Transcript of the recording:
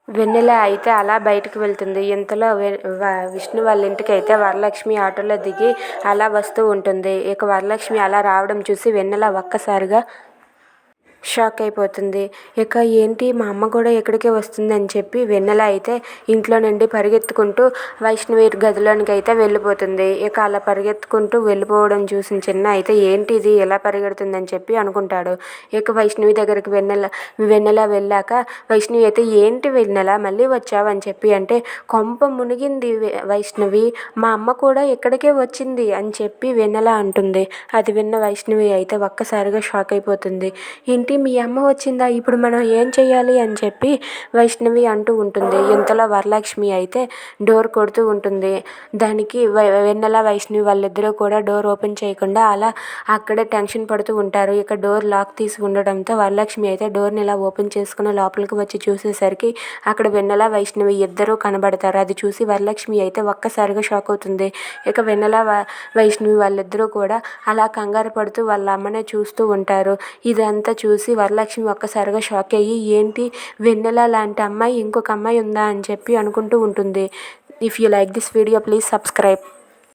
వెన్నెల అయితే అలా బయటకు వెళ్తుంది. ఇంతలో విష్ణు వాళ్ళ ఇంటికైతే వరలక్ష్మి ఆటోలో దిగి అలా వస్తూ ఉంటుంది. ఇక వరలక్ష్మి అలా రావడం చూసి వెన్నెల ఒక్కసారిగా షాక్ అయిపోతుంది. ఇక ఏంటి మా అమ్మ కూడా ఇక్కడికే వస్తుందని చెప్పి వెన్నెల అయితే ఇంట్లో నుండి పరిగెత్తుకుంటూ వైష్ణవి గదిలోనికి అయితే వెళ్ళిపోతుంది. ఇక అలా పరిగెత్తుకుంటూ వెళ్ళిపోవడం చూసిన చిన్న అయితే ఏంటి ఇది ఎలా పరిగెడుతుందని చెప్పి అనుకుంటాడు. ఇక వైష్ణవి దగ్గరికి వెన్నెల వెళ్ళాక వైష్ణవి అయితే ఏంటి వెన్నెల మళ్ళీ వచ్చావని చెప్పి అంటే కొంప మునిగింది వైష్ణవి, మా అమ్మ కూడా ఇక్కడికే వచ్చింది అని చెప్పి వెన్నెల అంటుంది. అది విన్న వైష్ణవి అయితే ఒక్కసారిగా షాక్ అయిపోతుంది. ఏంటి మీ అమ్మ వచ్చిందా, ఇప్పుడు మనం ఏం చెయ్యాలి అని చెప్పి వైష్ణవి అంటూ ఉంటుంది. ఇంతలో వరలక్ష్మి అయితే డోర్ కొడుతూ ఉంటుంది. దానికి వెన్నెల వైష్ణవి వాళ్ళిద్దరూ కూడా డోర్ ఓపెన్ చేయకుండా అలా అక్కడే టెన్షన్ పడుతూ ఉంటారు. ఇక డోర్ లాక్ తీసి ఉండడంతో వరలక్ష్మి అయితే డోర్ని ఇలా ఓపెన్ చేసుకుని లోపలికి వచ్చి చూసేసరికి అక్కడ వెన్నెల వైష్ణవి ఇద్దరూ కనబడతారు. అది చూసి వరలక్ష్మి అయితే ఒక్కసారిగా షాక్ అవుతుంది. ఇక వెన్నెల వైష్ణవి వాళ్ళిద్దరూ కూడా అలా కంగారు పడుతూ వాళ్ళ అమ్మనే చూస్తూ ఉంటారు. ఇదంతా చూసి వరలక్ష్మి ఒక్కసారిగా షాక్ అయ్యి ఏంటి వెన్నెల లాంటి అమ్మాయి ఇంకొక అమ్మాయి ఉందా అని చెప్పి అనుకుంటూ ఉంటుంది. If you like this video please subscribe.